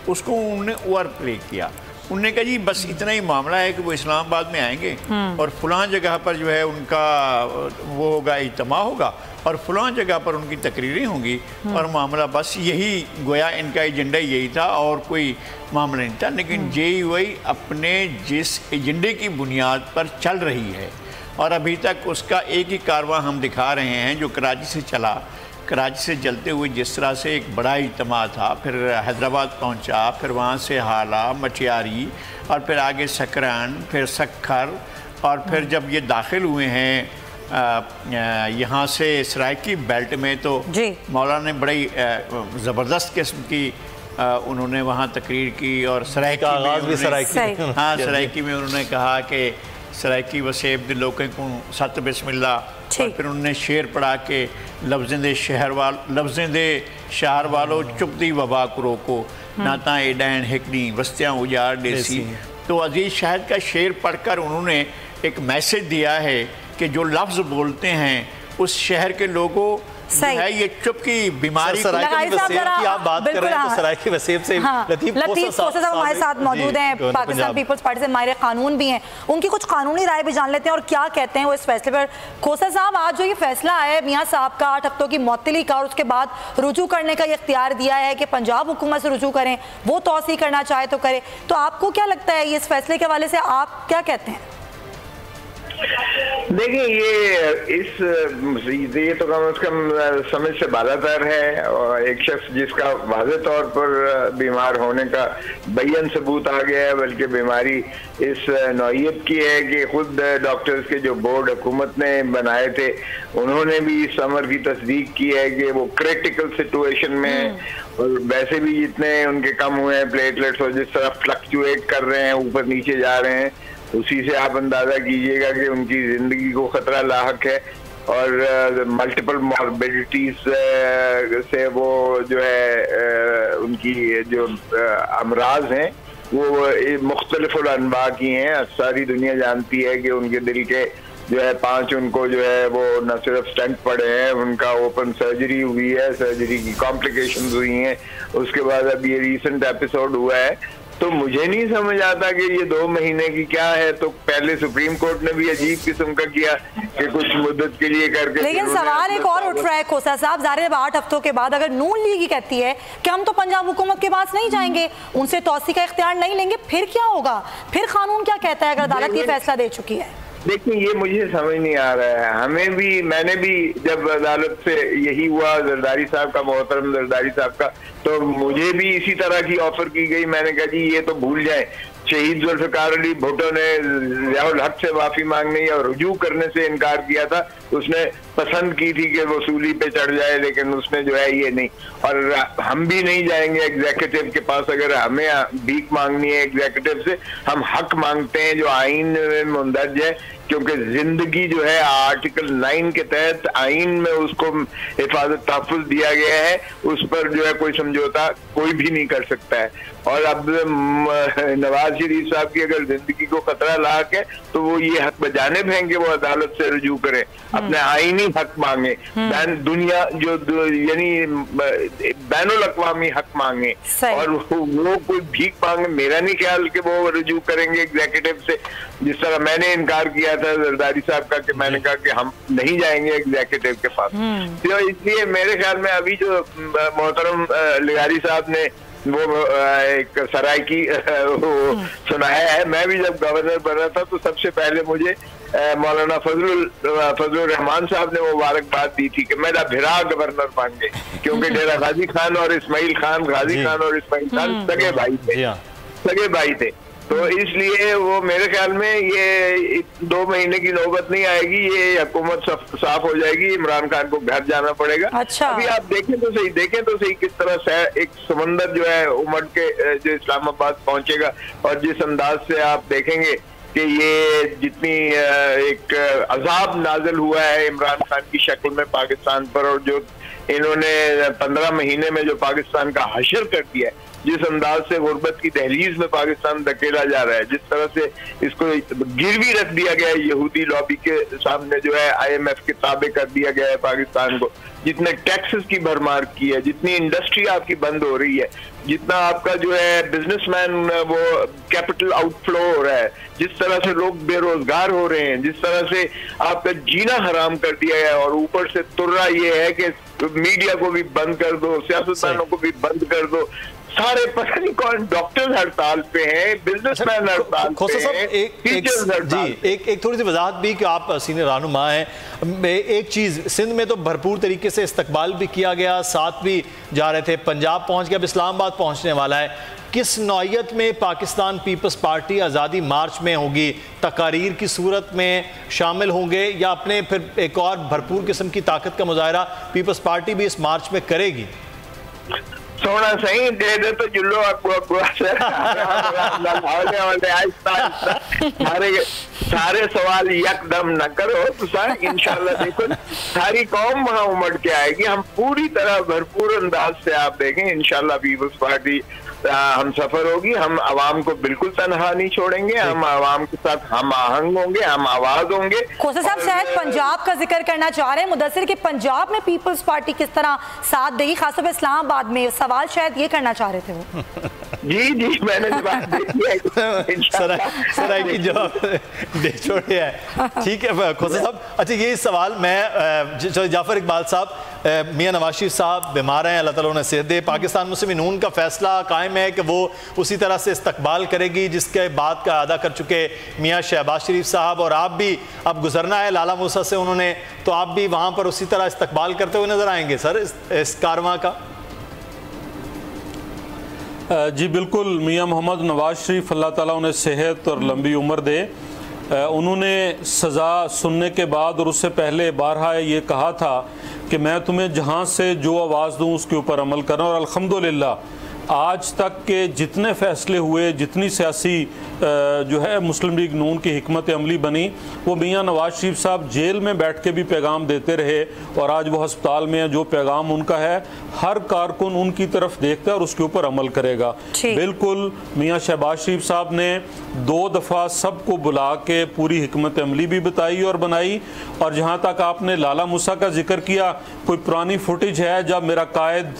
उसको उन्होंने ओवर प्ले किया। उन्होंने कहा जी बस इतना ही मामला है कि वो इस्लामाबाद में आएंगे और फलां जगह पर जो है उनका वो होगा, इज्तिमा होगा, और फलां जगह पर उनकी तकरीरें होंगी, और मामला बस यही गोया इनका एजेंडा यही था और कोई मामला नहीं था। लेकिन JUI अपने जिस एजेंडे की बुनियाद पर चल रही है, और अभी तक उसका एक ही कारवां हम दिखा रहे हैं जो कराची से चला, कराची से चलते हुए जिस तरह से एक बड़ा इज्तिमा था, फिर हैदराबाद पहुंचा, फिर वहाँ से हाला, मटियारी, और फिर आगे सकरान, फिर सक्खर, और फिर जब ये दाखिल हुए हैं यहाँ से सराइकी बेल्ट में, तो मौलाना ने बड़ी ज़बरदस्त किस्म की उन्होंने वहाँ तकरीर की, और सराइकी में उन्होंने कहा कि सराइकी वसेब दे लोकें को सत बिस्मिल्ला, और फिर उन्होंने शेर पढ़ा के लफ्ज़ें दे शहर वालों चुपती वबा को रोको, नाता एडैन हिकनी वस्तियाँ उजाड़ देसी। तो अजीज़ शाहिद का शेर पढ़कर उन्होंने एक मैसेज दिया है कि जो लफ्ज़ बोलते हैं उस शहर के लोगों है ये चुप की बीमारी की आप बात कर रहे हैं तो सराइकी वसीयत से लतीफ खोसा साहब हमारे साथ मौजूद हैं, पाकिस्तान पीपल्स पार्टी से माहिर कानून भी हैं, उनकी कुछ कानूनी राय भी जान लेते हैं और क्या कहते हैं वो इस फैसले पर। खोसा साहब, आज जो ये फैसला आया है मियां साहब का 8 हफ्तों की मुअत्तली का और उसके बाद रुजू करने का इख्तियार दिया है कि पंजाब हुकूमत से रुजू करें, वो तौसी करना चाहे तो करे, तो आपको क्या लगता है इस फैसले के हवाले से आप क्या कहते हैं? देखिए ये तो कम से कम समझ से बालातर है और एक शख्स जिसका वाज़े तौर पर बीमार होने का बयान सबूत आ गया है, बल्कि बीमारी इस नौइयत की है कि खुद डॉक्टर्स के जो बोर्ड हुकूमत ने बनाए थे उन्होंने भी इस अमर की तस्दीक की है कि वो क्रिटिकल सिचुएशन में और वैसे भी जितने उनके कम हुए हैं प्लेटलेट्स और जिस तरह फ्लक्चुएट कर रहे हैं, ऊपर नीचे जा रहे हैं, उसी से आप अंदाजा कीजिएगा कि उनकी जिंदगी को खतरा लाहक है और मल्टीपल मॉर्बिडिटीज से वो जो है उनकी जो अमराज हैं वो मुख्तलिफ अनवा की हैं। सारी दुनिया जानती है कि उनके दिल के जो है 5 उनको जो है वो न सिर्फ स्टेंट पड़े हैं, उनका ओपन सर्जरी हुई है, सर्जरी की कॉम्प्लिकेशंस हुई हैं, उसके बाद अब ये रिसेंट एपिसोड हुआ है। तो मुझे नहीं समझ आता कि ये 2 महीने की क्या है। तो पहले सुप्रीम कोर्ट ने भी अजीब किस्म का किया कि कुछ मुद्दत के लिए करके, लेकिन सवाल एक और उठ रहा है खोसा साहब, ज़ाहिर 8 हफ्तों के बाद अगर नून लीग ही कहती है कि हम तो पंजाब हुकूमत के पास नहीं जाएंगे, उनसे तौसी का इख्तियार नहीं लेंगे, फिर क्या होगा? फिर कानून क्या कहता है अगर अदालत ये फैसला दे चुकी है? देखिए ये मुझे समझ नहीं आ रहा है। हमें भी, मैंने भी जब अदालत से यही हुआ जरदारी साहब का, मोहतरम जरदारी साहब का, तो मुझे भी इसी तरह की ऑफर की गई। मैंने कहा जी ये तो भूल जाए, शहीद जुल्फ़िकार अली भुट्टो ने ज़ियाउल हक से माफी मांगने या रुजू करने से इनकार किया था। उसने पसंद की थी कि वो सूली पे चढ़ जाए, लेकिन उसने जो है ये नहीं। और हम भी नहीं जाएंगे एग्जीक्यूटिव के पास। अगर हमें भीख मांगनी है एग्जीक्यूटिव से, हम हक मांगते हैं जो आईन में मुंदरज है, क्योंकि जिंदगी जो है आर्टिकल 9 के तहत आईन में उसको हिफाजत तहफ़्फ़ुज़ दिया गया है, उस पर जो है कोई समझौता कोई भी नहीं कर सकता है। और अब नवाज शरीफ साहब की अगर जिंदगी को खतरा लाक है तो वो ये हक बजानिब हैं कि वो अदालत से रुजू करें, अपने आईनी हक मांगे, दुनिया जो यानी बैनुल अक़वामी हक मांगे, और वो कोई भीख मांगे। मेरा नहीं ख्याल कि वो रुजू करेंगे एग्जीक्यूटिव से, जिस तरह मैंने इनकार किया था जरदारी साहब का कि मैंने कहा कि हम नहीं जाएंगे एग्जीक्यूटिव के पास। तो इसलिए मेरे ख्याल में अभी जो मोहतरम लिगारी साहब ने वो एक सराइकी सुनाया है, मैं भी जब गवर्नर बना था तो सबसे पहले मुझे मौलाना फजलुर रहमान साहब ने मुबारकबाद दी थी कि मेरा भिरा गवर्नर बन गए, क्योंकि डेरा गाजी खान और इस्माइल खान, गाजी खान और इस्माइल खान सगे भाई थे। तो इसलिए वो मेरे ख्याल में ये 2 महीने की नौबत नहीं आएगी, ये हुकूमत साफ हो जाएगी, इमरान खान को घर जाना पड़ेगा। अच्छा। अभी आप देखें तो सही किस तरह से एक समंदर जो है उमड़ के जो इस्लामाबाद पहुंचेगा, और जिस अंदाज से आप देखेंगे कि ये जितनी एक अजाब नाजिल हुआ है इमरान खान की शक्ल में पाकिस्तान पर, और जो इन्होंने 15 महीने में जो पाकिस्तान का हशर कर दिया है, जिस अंदाज से गुर्बत की दहलीज में पाकिस्तान धकेला जा रहा है, जिस तरह से इसको गिरवी रख दिया गया है यहूदी लॉबी के सामने, जो है IMF के ताबे कर दिया गया है पाकिस्तान को, जितने टैक्सेस की भरमार की है, जितनी इंडस्ट्री आपकी बंद हो रही है, जितना आपका जो है बिजनेसमैन वो कैपिटल आउटफ्लो हो रहा है, जिस तरह से लोग बेरोजगार हो रहे हैं, जिस तरह से आपका जीना हराम कर दिया है, और ऊपर से तुर्रा ये है कि मीडिया को भी बंद कर दो, सियासतदानों को भी बंद कर दो, सारे पता नहीं कौन डॉक्टर्स हड़ताल पे हैं, बिजनेसमैन हड़ताल पे हैं, टीचर्स हड़ताल पे। एक थोड़ी सी वजाहत भी कि आप सीनियर रहनुमा हैं। एक चीज़, सिंध में तो भरपूर तरीके से इस्तकबाल भी किया गया, साथ भी जा रहे थे, पंजाब पहुंच गया, अब इस्लामाबाद पहुंचने वाला है। किस नौइयत में पाकिस्तान पीपल्स पार्टी आज़ादी मार्च में होगी? तकारीर की सूरत में शामिल होंगे या अपने फिर एक और भरपूर किस्म की ताकत का मुजाहरा पीपल्स पार्टी भी इस मार्च में करेगी? सोना सही दे दे तो जुल्लो सारे सवाल यकदम न करो तो सर इंशाल्लाह देखो सारी कौम वहाँ उमड़ के आएगी। हम पूरी तरह भरपूर अंदाज से आप देखें इंशाल्लाह पीपल्स पार्टी हम सफर होगी, हम आवाम को बिल्कुल तनहा नहीं छोड़ेंगे, हम आवाम के साथ हम आहंग होंगे, हम आवाज होंगे। खोसा साहब शायद पंजाब का जिक्र करना चाह रहे हैं मुदस्सिर कि पंजाब में पीपल्स पार्टी किस तरह साथ देगी, खासतौर पर इस्लामाबाद में, सवाल शायद ये करना चाह रहे थे वो। जी मैंने सराय की जवाब दे छोड़े है। ठीक है खोसा साहब, अच्छा ये सवाल मैं जाफर इकबाल साहब, मियां नवाज शरीफ साहब बीमार हैं, अल्लाह ताला उन्हें सेहत दे, पाकिस्तान मुस्लिम नून का फैसला कायम है कि वो उसी तरह से इस्तकबाल करेगी जिसके बाद का अदा कर चुके मियां शहबाज शरीफ साहब, और आप भी अब गुजरना है लाला मूसा से उन्होंने, तो आप भी वहाँ पर उसी तरह इस्तकबाल करते हुए नजर आएंगे सर इस कारवां का? जी बिल्कुल, मियां मोहम्मद नवाज शरीफ अल्लाह ताला उन्हें सेहत और लंबी उम्र दे। उन्होंने सज़ा सुनने के बाद और उससे पहले बारहा ये कहा था कि मैं तुम्हें जहाँ से जो आवाज़ दूँ उसके ऊपर अमल करना, और अल्हम्दुलिल्लाह आज तक के जितने फ़ैसले हुए, जितनी सियासी जो है मुस्लिम लीग नून की हिकमत अमली बनी, वो मियां नवाज शरीफ साहब जेल में बैठ के भी पैगाम देते रहे, और आज वो हस्पताल में है, जो पैगाम उनका है हर कारकुन उनकी तरफ देखता है और उसके ऊपर अमल करेगा। बिल्कुल मियां शहबाज शरीफ साहब ने 2 दफ़ा सबको बुला के पूरी हिकमत अमली भी बताई और बनाई। और जहाँ तक आपने लाला मूसा का जिक्र किया, कोई पुरानी फुटेज है जब मेरा कायद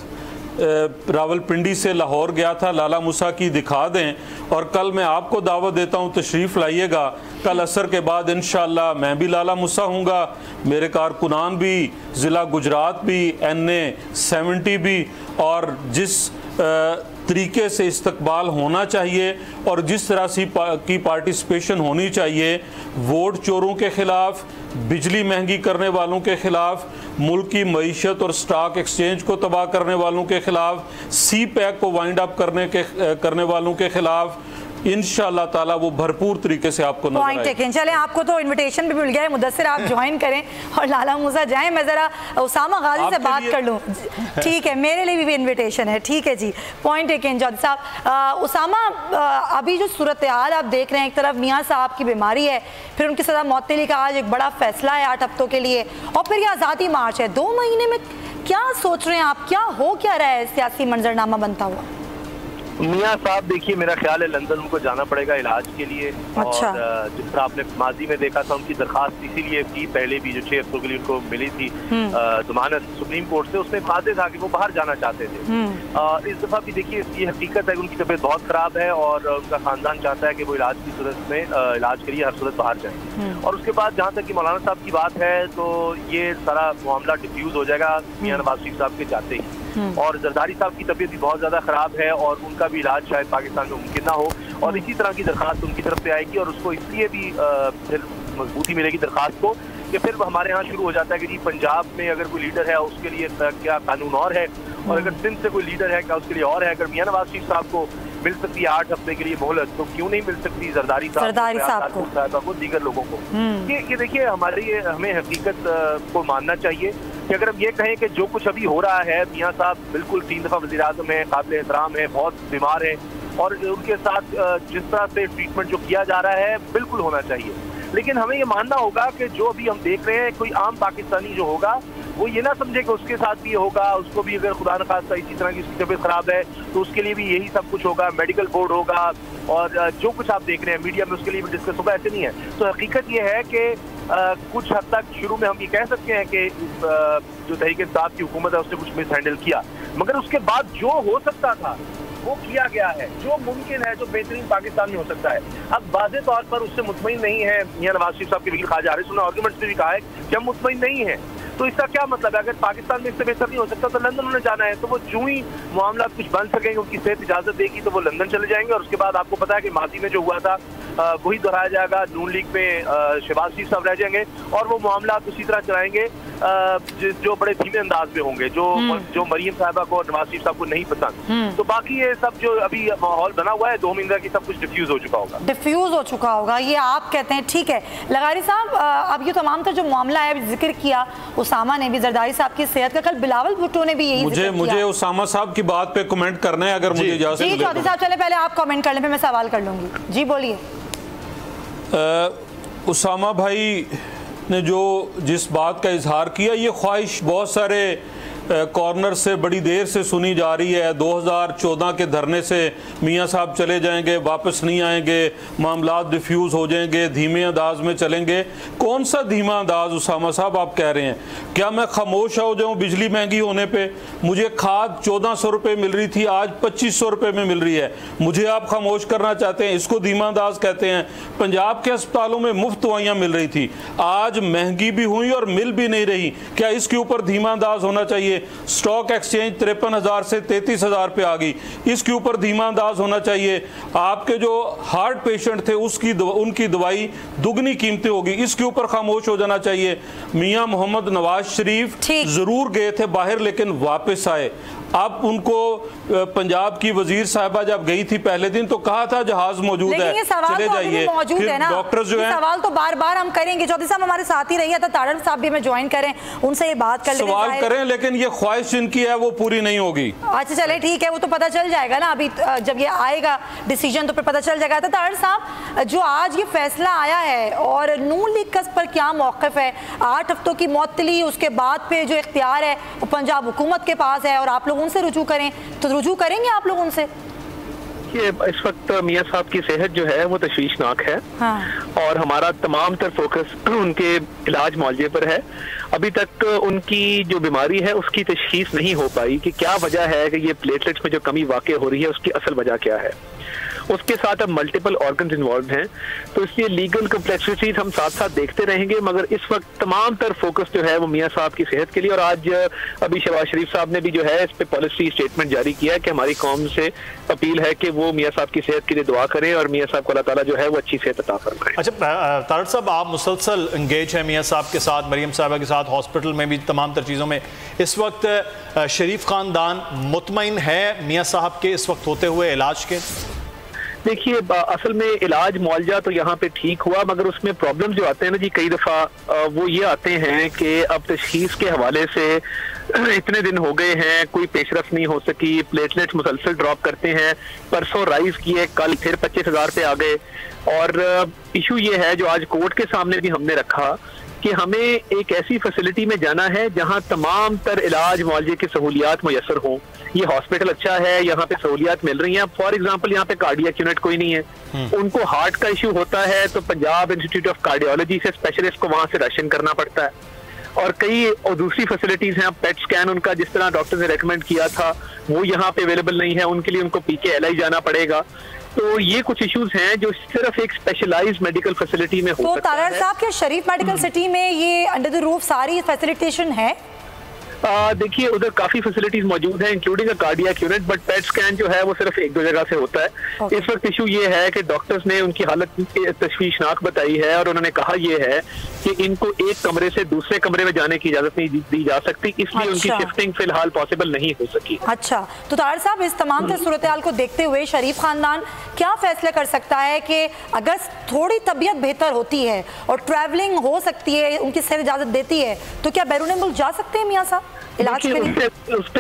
रावलपिंडी से लाहौर गया था, लाला मूसा की दिखा दें, और कल मैं आपको दावत देता हूं तशरीफ़ लाइएगा, कल असर के बाद इंशाअल्लाह मैं भी लाला मूसा हूँगा, मेरे कारकुनान भी, ज़िला गुजरात भी, NA 70 भी, और जिस तरीके से इस्तकबाल होना चाहिए और जिस तरह से की पार्टिसिपेशन होनी चाहिए, वोट चोरों के ख़िलाफ़, बिजली महंगी करने वालों के ख़िलाफ़, मुल्क की मईशत और स्टॉक एक्सचेंज को तबाह करने वालों के ख़िलाफ़, CPAC को वाइंड अप करने वालों के ख़िलाफ़, इंशाअल्लाह ताला वो भरपूर तरीके से आपको पॉइंट टेकन। चले आपको तो इनविटेशन भी मिल गया है मुदस्सिर, आप ज्वाइन करें और लाला मूसा जाएं, मैं ज़रा उसामा गाजी से बात कर लूँ। ठीक है, मेरे लिए भी इनविटेशन है। ठीक है जी, पॉइंट टेकन जज साहब। उसामा, अभी जो सूरत हाल आप देख रहे हैं, एक तरफ मियाँ साहब की बीमारी है, फिर उनकी सज़ा मुअत्तली का आज एक बड़ा फैसला है 8 हफ्तों के लिए, और फिर ये आज़ादी मार्च है। 2 महीने में क्या सोच रहे हैं आप, क्या हो क्या रहा है सियासी मंजरनामा बनता हुआ? मियाँ साहब देखिए, मेरा ख्याल है लंदन उनको जाना पड़ेगा इलाज के लिए। अच्छा। और जिस तरह आपने माजी में देखा था, उनकी दरखास्त इसीलिए की, पहले भी जो 6 हफ्तों के लिए उनको मिली थी जमानत सुप्रीम कोर्ट से, उसमें वादे था कि वो बाहर जाना चाहते थे। इस दफा भी देखिए इसकी हकीकत है कि उनकी तबीयत बहुत खराब है और उनका खानदान चाहता है कि वो इलाज की सूरत में इलाज के लिए हर सूरत बाहर जाए। और उसके बाद जहाँ तक कि मौलाना साहब की बात है, तो ये सारा मामला डिफ्यूज हो जाएगा मियाँ नवाज शरीफ साहब के जाते ही। और जरदारी साहब की तबीयत भी बहुत ज्यादा खराब है और उनका भी इलाज शायद पाकिस्तान में मुमकिन ना हो, और इसी तरह की दरखास्त उनकी तरफ से आएगी, और उसको इसलिए भी फिर मजबूती मिलेगी दरखास्त को कि फिर हमारे यहाँ शुरू हो जाता है कि जी पंजाब में अगर कोई लीडर है उसके लिए क्या कानून और है, और अगर सिंध से कोई लीडर है क्या उसके लिए और है। अगर मियाँ नवाज शरीफ साहब को मिल सकती है 8 हफ्ते के लिए मोहलत, तो क्यों नहीं मिल सकती जरदारी साहब को, दीगर लोगों को। ये देखिए हमें हकीकत को मानना चाहिए कि अगर हम ये कहें कि जो कुछ अभी हो रहा है, मियाँ साहब बिल्कुल 3 दफा वज़ीर आज़म है, काबिल एहतराम है, बहुत बीमार है, और उनके साथ जिस तरह से ट्रीटमेंट जो किया जा रहा है बिल्कुल होना चाहिए। लेकिन हमें ये मानना होगा कि जो अभी हम देख रहे हैं, कोई आम पाकिस्तानी जो होगा वो ये ना समझे कि उसके साथ भी होगा, उसको भी अगर खुदा न खास्ता इसी तरह की उसकी तबीयत खराब है तो उसके लिए भी यही सब कुछ होगा, मेडिकल बोर्ड होगा, और जो कुछ आप देख रहे हैं मीडिया में उसके लिए भी डिस्कस होगा। ऐसे नहीं है। तो हकीकत ये है कि कुछ हद तक शुरू में हम ये कह सकते हैं कि जो तहरीक इंसाफ की हुकूमत है उसने कुछ मिस हैंडल किया, मगर उसके बाद जो हो सकता था वो किया गया है, जो मुमकिन है, जो बेहतरीन पाकिस्तान में हो सकता है। अब वाज़े तौर पर उससे मुतमईन नहीं है मियाँ नवाज शरीफ साहब के वकील ख्वाजा हारिस ने आर्गूमेंट से भी कहा है कि हम मुतमईन नहीं है। तो इसका क्या मतलब है? अगर पाकिस्तान में इससे बेहतर नहीं हो सकता तो लंदन उन्हें जाना है, तो वो जो ही मामला कुछ बन सकेंगे, उनकी सेहत इजाजत देगी तो वो लंदन चले जाएंगे। और उसके बाद आपको पता है कि माजी में जो हुआ था वही दोहराया जाएगा, नून लीग में शहबाज शरीफ साहब रह जाएंगे और वो मामला उसी तरह चलाएंगे जो बड़े धीमे अंदाज में होंगे, जो मरीम साहिबा को और नवाज शरीफ साहब को नहीं पसंद। तो बाकी ये सब जो अभी माहौल बना हुआ है 2 महीने की, सब कुछ डिफ्यूज हो चुका होगा, ये आप कहते हैं। ठीक है लगारी साहब, अब ये तमाम का जो मामला है जिक्र किया उसामा ने भी, जरदारी साहब की सेहत का, कल बिलावल भुट्टो ने भी यही मुझे उसामा साहब की बात पे कमेंट करना है, अगर मुझे इजाजत जी चौधरी साहब चले पहले आप कमेंट कर लें, फिर मैं सवाल कर लूंगी। जी बोलिए। उसामा भाई ने जिस बात का इजहार किया, ये ख्वाहिश बहुत सारे कॉर्नर से बड़ी देर से सुनी जा रही है। 2014 के धरने से मियाँ साहब चले जाएंगे, वापस नहीं आएंगे, मामला डिफ्यूज़ हो जाएंगे, धीमे अंदाज में चलेंगे। कौन सा धीमा अंदाज उसामा साहब आप कह रहे हैं? क्या मैं खामोश हो जाऊँ बिजली महंगी होने पे? मुझे खाद 1400 रुपये मिल रही थी, आज 2500 रुपये में मिल रही है, मुझे आप खामोश करना चाहते हैं? इसको धीमा अंदाज कहते हैं। पंजाब के अस्पतालों में मुफ्त दवाइयाँ मिल रही थी, आज महंगी भी हुई और मिल भी नहीं रही, क्या इसके ऊपर धीमा अंदाज होना चाहिए? स्टॉक एक्सचेंज 53,000 से 33,000 पे आ गई, इसके ऊपर धीमा अंदाज होना चाहिए। आपके जो हार्ट पेशेंट थे उनकी दवाई दुगनी कीमतें होगी, इसके ऊपर खामोश हो जाना चाहिए। मियां मोहम्मद नवाज शरीफ जरूर गए थे बाहर लेकिन वापस आए। अब उनको पंजाब की वजीर साहिबा जब गई थी पहले दिन तो कहा था जहाज मौजूद है, चले जाइए। फिर डॉक्टर जो है, सवाल तो बार बार हम करेंगे। चौधरी साहब हमारे साथ ही रहिए, तो तारड़ साहब भी हमें ज्वाइन करें, उनसे ये बात कर लेते हैं। सवाल करें लेकिन ये ख्वाहिश जिनकी है वो पूरी नहीं होगी। अच्छा चले ठीक है, वो तो पता चल जाएगा ना, अभी जब ये आएगा डिसीजन तो फिर पता चल जाएगा। तो तारड़ साहब जो आज ये फैसला आया है और नून लीग का पर क्या मौक़िफ है? 8 हफ्तों की मुअत्तली, उसके बाद पे जो इख्तियार है वो पंजाब हुकूमत के पास है और आप लोग उनसे रुजू करें तो रुजू करेंगे आप लोग उनसे? ये इस वक्त मियां साहब की सेहत जो है वो तशवीशनाक है। हाँ। और हमारा तमाम तर फोकस उनके इलाज मुआवजे पर है। अभी तक उनकी जो बीमारी है उसकी तशखीस नहीं हो पाई कि क्या वजह है कि ये प्लेटलेट्स में जो कमी वाक़ई हो रही है उसकी असल वजह क्या है। उसके साथ अब मल्टीपल ऑर्गन्स इन्वॉल्व हैं, तो इसलिए लीगल कम्प्लेक्सिटीज हम साथ साथ देखते रहेंगे, मगर इस वक्त तमाम तर फोकस जो है वो मियां साहब की सेहत के लिए। और आज अभी शहबाज शरीफ साहब ने भी जो है इस पे पॉलिसी स्टेटमेंट जारी किया है कि हमारी कौम से अपील है कि वो मियां साहब की सेहत के लिए दुआ करें और मियां साहब को अल्लाह ताला जो है वो अच्छी सेहत अता फरमाए। अच्छा तारड़ साहब, आप मुसलसल इंगेज हैं मियां साहब के साथ, मरियम साहबा के साथ, हॉस्पिटल में भी तमाम तर चीज़ों में। इस वक्त शरीफ खानदान मुतमईन है मियां साहब के इस वक्त होते हुए इलाज के? देखिए, असल में इलाज मुआवजा तो यहाँ पे ठीक हुआ, मगर उसमें प्रॉब्लम जो आते हैं ना जी कई दफ़ा वो ये आते हैं कि अब तशखीस के हवाले से इतने दिन हो गए हैं, कोई पेशरफ नहीं हो सकी, प्लेटलेट्स मुसलसल ड्रॉप करते हैं, परसों राइज किए, कल फिर 25,000 पे आ गए। और इशू ये है जो आज कोर्ट के सामने भी हमने रखा कि हमें एक ऐसी फैसिलिटी में जाना है जहां तमाम तर इलाज मुआवजे की सहूलियात मुयसर हों। ये हॉस्पिटल अच्छा है, यहाँ पे सहूलियात मिल रही हैं। फॉर एग्जांपल यहाँ पे कार्डियक यूनिट कोई नहीं है, उनको हार्ट का इशू होता है तो पंजाब इंस्टीट्यूट ऑफ कार्डियोलॉजी से स्पेशलिस्ट को वहां से रशन करना पड़ता है। और कई और दूसरी फैसिलिटीज हैं, पेट स्कैन उनका जिस तरह डॉक्टर ने रेकमेंड किया था वो यहाँ पे अवेलेबल नहीं है, उनके लिए उनको PKLI जाना पड़ेगा। तो ये कुछ इश्यूज हैं जो सिर्फ एक स्पेशलाइज्ड मेडिकल फैसिलिटी में हो सकता है। तो तारड़ साहब के शरीफ मेडिकल सिटी में ये अंडर द रूफ सारी फैसिलिटेशन है? देखिए, उधर काफी फैसिलिटीज मौजूद हैं including a cardiac unit, but PET scan जो है वो सिर्फ 1-2 जगह से होता है। इस वक्त इशू ये है कि डॉक्टर्स ने उनकी हालत तशवीशनाक बताई है और उन्होंने कहा ये है कि इनको एक कमरे से दूसरे कमरे में जाने की इजाजत नहीं दी जा सकती, इसलिए उनकी शिफ्टिंग फिलहाल पॉसिबल नहीं हो सकी। अच्छा, तो तारड़ साहब इस तमाम सूरत हाल को देखते हुए शरीफ खानदान क्या फैसला कर सकता है कि अगर थोड़ी तबीयत बेहतर होती है और ट्रैवलिंग हो सकती है, उनकी सेहत इजाजत देती है, तो क्या बैरून मुल्क जा सकते हैं मियां साहब इलाज के लिए?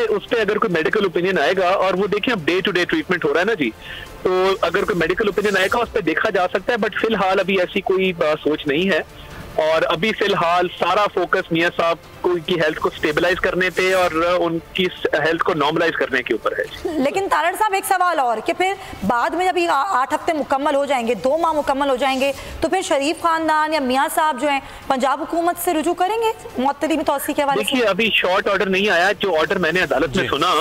उस पे अगर कोई मेडिकल ओपिनियन आएगा, और वो देखिए अब डे टू डे ट्रीटमेंट हो रहा है ना जी, तो अगर कोई मेडिकल ओपिनियन आएगा उस पर देखा जा सकता है, बट फिलहाल अभी ऐसी कोई सोच नहीं है। और अभी फिलहाल सारा फोकस मियां साहब की हेल्थ को स्टेबलाइज करने पे और उनकी हेल्थ को नॉर्मलाइज करने के ऊपर है। लेकिन तारड़ साहब एक सवाल और कि फिर बाद में जब 8 हफ्ते मुकम्मल हो जाएंगे, 2 माह मुकम्मल हो जाएंगे, तो फिर शरीफ खानदान या मियां साहब जो हैं पंजाब हुकूमत से रुजू करेंगे मुअत्तली में तौसी के हवाले से? देखिए, अभी शॉर्ट ऑर्डर नहीं आया। जो ऑर्डर मैंने अदालत में सुना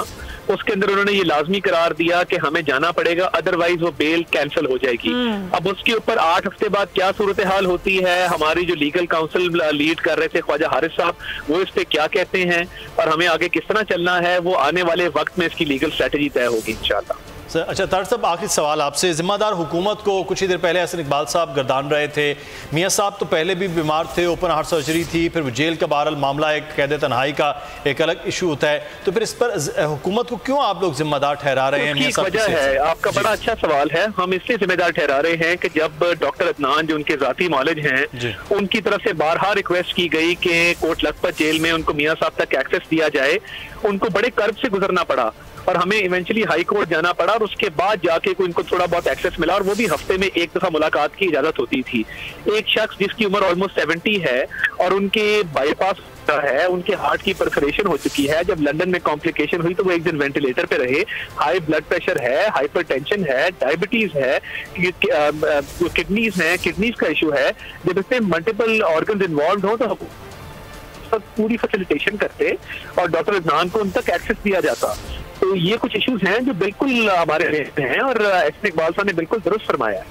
उसके अंदर उन्होंने ये लाजमी करार दिया कि हमें जाना पड़ेगा, अदरवाइज वो बेल कैंसिल हो जाएगी। अब उसके ऊपर 8 हफ्ते बाद क्या सूरत हाल होती है, हमारी जो लीगल काउंसिल लीड कर रहे थे ख्वाजा हारिस साहब, वो इस पे क्या कहते हैं और हमें आगे किस तरह चलना है, वो आने वाले वक्त में इसकी लीगल स्ट्रेटेजी तय होगी इंशाल्लाह। अच्छा तारड़ साहब, आखिरी सवाल आपसे। जिम्मेदार हुकूमत को कुछ ही देर पहले हसन इकबाल साहब गर्दान रहे थे। मियां साहब तो पहले भी बीमार थे, ओपन हार्ट सर्जरी थी, फिर जेल का बहरहाल मामला एक कैद तन्हाई का एक अलग इशू होता है, तो फिर इस पर हुकूमत को क्यों आप लोग जिम्मेदार ठहरा रहे हैं? मियां साहब वजह है, आपका बड़ा अच्छा सवाल है। हम इसलिए जिम्मेदार ठहरा रहे हैं कि जब डॉक्टर अदनान जो उनके जाती मौलज हैं, उनकी तरफ से बारहा रिक्वेस्ट की गई कि कोट लखपत जेल में उनको मियां साहब तक एक्सेस दिया जाए, उनको बड़े कर्ब से गुजरना पड़ा। और हमें इवेंचुअली हाई कोर्ट जाना पड़ा और उसके बाद जाके कोई इनको थोड़ा बहुत एक्सेस मिला, और वो भी हफ्ते में एक दफा मुलाकात की इजाजत होती थी। एक शख्स जिसकी उम्र ऑलमोस्ट 70 है और उनके बाईपास है, उनके हार्ट की परफोरेशन हो चुकी है, जब लंदन में कॉम्प्लिकेशन हुई तो वो एक दिन वेंटिलेटर पे रहे, हाई ब्लड प्रेशर है, हाइपरटेंशन है, डायबिटीज है, किडनीज है, किडनीज का इशू है, जब इसमें मल्टीपल ऑर्गन इन्वॉल्व हो तो पूरी फैसिलिटेशन करते और डॉक्टर अदनान को उन तक एक्सेस दिया जाता। तो ये कुछ इश्यूज हैं जो बिल्कुल हमारे रहते हैं और एसपी इकबाल साहब ने बिल्कुल दुरुस्त फरमाया है।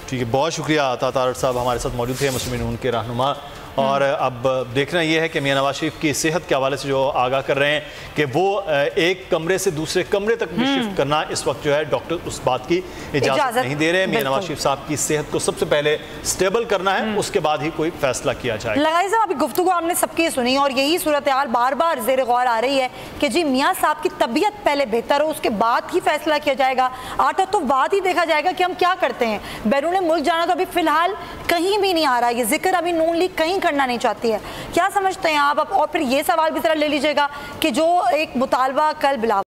ठीक है, बहुत शुक्रिया अता तारड़ साहब हमारे साथ मौजूद थे, मुस्लिम नून के रहनुमा। और अब देखना यह है कि मियां नवाज शरीफ की सेहत के हवाले से जो आगाह कर रहे हैं कि वो एक कमरे से दूसरे कमरे तक भी शिफ्ट करना, इस वक्त जो है डॉक्टर उस बात की इजाज़त नहीं दे रहे। मियां नवाज शरीफ साहब की सेहत को सबसे पहले स्टेबल करना है, उसके बाद ही कोई फैसला किया जाए। लगाई साहब, अभी गुफ्तगू हमने सबकी सुनी और यही सूरत हाल बार बार ज़ेर गौर आ रही है कि जी मियां साहब की तबीयत पहले बेहतर हो, उसके बाद ही फैसला किया जाएगा। 8 हफ्तों बाद ही देखा जाएगा कि हम क्या करते हैं। बैरून मुल्क जाना तो अभी फिलहाल कहीं भी नहीं आ रहा, ये जिक्र अभी नून लीग कहीं करना नहीं चाहती है। क्या समझते हैं आप? और फिर ये सवाल भी जरा ले लीजिएगा कि जो एक मुतालबा कल बिलावल